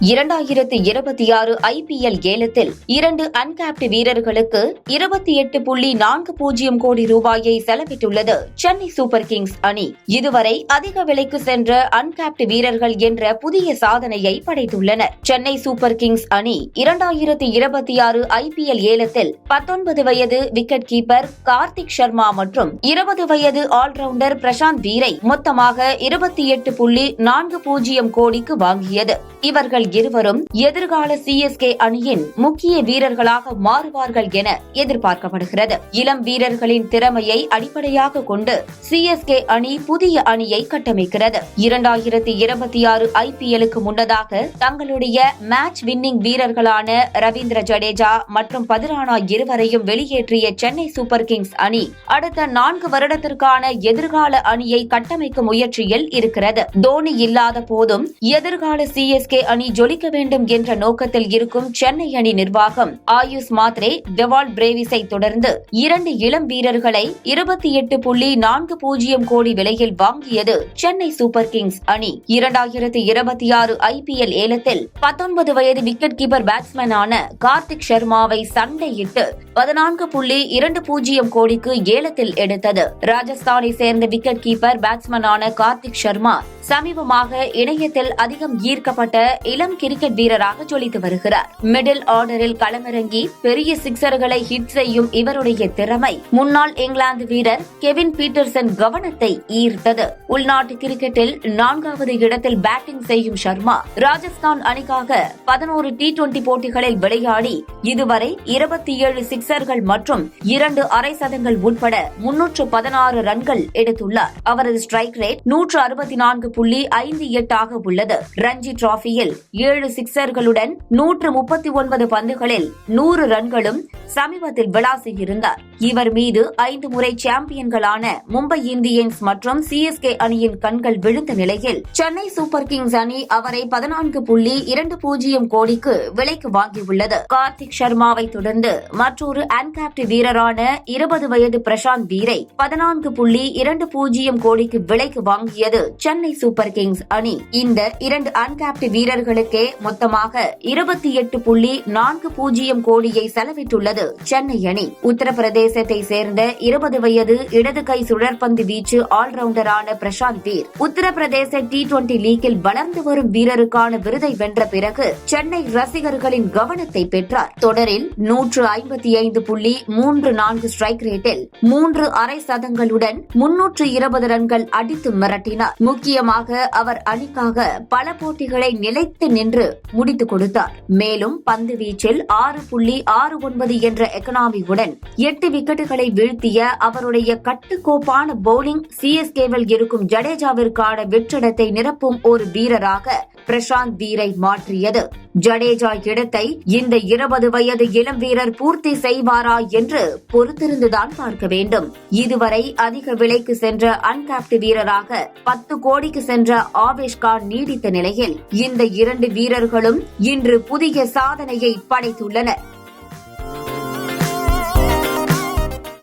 2026 IPL ஏலத்தில் 2 uncapped வீரர்களுக்கு 28.40 கோடி ரூபாயை செலவிட்டுள்ளது சென்னை சூப்பர் கிங்ஸ் அணி. இதுவரை அதிக விலைக்கு சென்ற அன்கேப்டு வீரர்கள் என்ற புதிய சாதனையை படைத்துள்ளனர். சென்னை சூப்பர் கிங்ஸ் அணி 2026 IPL ஏலத்தில் 19 வயது விக்கெட் கீப்பர் கார்த்திக் சர்மா மற்றும் 20 வயது ஆல்ரவுண்டர் பிரசாந்த் வீரை மொத்தமாக 28.40 கோடிக்கு வாங்கியது. இவர்கள் இருவரும் எதிர்கால CSK அணியின் முக்கிய வீரர்களாக மாறுவார்கள் என எதிர்பார்க்கப்படுகிறது. இளம் வீரர்களின் திறமையை அடிப்படையாக கொண்டு CSK அணி புதிய அணியை கட்டமைக்கிறது. 2026 IPL-க்கு முன்னதாக தங்களுடைய மேட்ச் வின்னிங் வீரர்களான ரவீந்திர ஜடேஜா மற்றும் பதிரானா இருவரையும் வெளியேற்றிய சென்னை சூப்பர் கிங்ஸ் அணி அடுத்த 4 வருடத்திற்கான எதிர்கால அணியை கட்டமைக்கும் முயற்சியில் இருக்கிறது. தோனி இல்லாத போதும் எதிர்கால CSK அணி ஜொலிக்க வேண்டும் என்ற நோக்கத்தில் இருக்கும் சென்னை அணி நிர்வாகம் ஆயுஷ் மாத்ரே, டெவால் பிரேவிஸை தொடர்ந்து 2 இளம் வீரர்களை 28.40 கோடி விலையில் வாங்கியது சென்னை சூப்பர் கிங்ஸ் அணி. 2026 IPL ஏலத்தில் 19 வயது விக்கெட் கீப்பர் பேட்ஸ்மேனான கார்த்திக் சர்மாவை சண்டையிட்டு 14.20 கோடிக்கு ஏலத்தில் எடுத்தது. ராஜஸ்தானை சேர்ந்த விக்கெட் கீப்பர் பேட்ஸ்மேனான கார்த்திக் சர்மா சமீபமாக இணையத்தில் அதிகம் ஈர்க்கப்பட்ட இளம் கிரிக்கெட் வீரராக ஜொலித்து வருகிறார். மிடில் ஆர்டரில் களமிறங்கி பெரிய சிக்சர்களை ஹிட் செய்யும் இவருடைய திறமை முன்னாள் இங்கிலாந்து வீரர் கெவின் பீட்டர்சன் கவனத்தை ஈர்த்தது. உள்நாட்டு கிரிக்கெட்டில் 4வது இடத்தில் பேட்டிங் செய்யும் சர்மா ராஜஸ்தான் அணிக்காக 11 T20 போட்டிகளில் விளையாடி இதுவரை 27 சிக்சர்கள் மற்றும் 2 அரை சதங்கள் உட்பட 316 ரன்கள் எடுத்துள்ளார். அவரது ஸ்ட்ரைக் ரேட் 164.58 ஆக உள்ளது. ரஞ்சி டிராபியில் 7 சிக்சர்களுடன் 139 பந்துகளில் 100 ரன்களும் சமீபத்தில் விளாசியிருந்தார். இவர் மீது 5 முறை சாம்பியன்களான மும்பை இந்தியன்ஸ் மற்றும் CSK அணியின் கண்கள் விழுந்த நிலையில் சென்னை சூப்பர் கிங்ஸ் அணி அவரை 14.20 கோடிக்கு விலைக்கு வாங்கியுள்ளது. கார்த்திக் சர்மாவை தொடர்ந்து மற்றொரு அன்கேப்டு வீரரான 20 வயது பிரசாந்த் வீரை 14.20 கோடிக்கு விலைக்கு வாங்கியது சென்னை சூப்பர் கிங்ஸ் அணி. இந்த 2 அன்கேப்டு வீரர்களுக்கே மொத்தமாக 28.40 கோடியை செலவிட்டுள்ளது சென்னை அணி. உத்தரப்பிரதேசத்தை சேர்ந்த 20 வயது இடது கை சுழற்பந்து வீச்சு ஆல்ரவுண்டரான பிரசாந்த் வீர் உத்தரப்பிரதேச T20 லீக்கில் வளர்ந்து வரும் வீரருக்கான விருதை வென்ற பிறகு சென்னை ரசிகர்களின் கவனத்தை பெற்றார். தொடரில் 155.34 ஸ்ட்ரைக் ரேட்டில் 3 அரை சதங்களுடன் 320 ரன்கள் அடித்து மிரட்டினார். முக்கியமாக அவர் அணிக்காக பல போட்டிகளை நிலைத்து நின்று முடித்துக் கொடுத்தார். மேலும் பந்து வீச்சில் 6.69 என்ற எக்கனாமியுடன் 8 விக்கெட்டுகளை வீழ்த்திய அவருடைய கட்டுக்கோப்பான பவுலிங் CSK-வில் இருக்கும் ஜடேஜாவிற்கான வெற்றிடத்தை நிரப்பும் ஒரு வீரராக பிரசாந்த் வீரை மாற்றியது. ஜடேஜா இடத்தை இந்த 20 வயது இளம் வீரர் பூர்த்தி செய்வாரா என்று பொறுத்திருந்துதான் பார்க்க வேண்டும். இதுவரை அதிக விலைக்கு சென்ற அன்கேப்டு வீரராக 10 கோடிக்கு சென்ற ஆவேஷ் கான் நீடித்த நிலையில் இந்த 2 வீரர்களும் இன்று புதிய சாதனையை படைத்துள்ளனர்.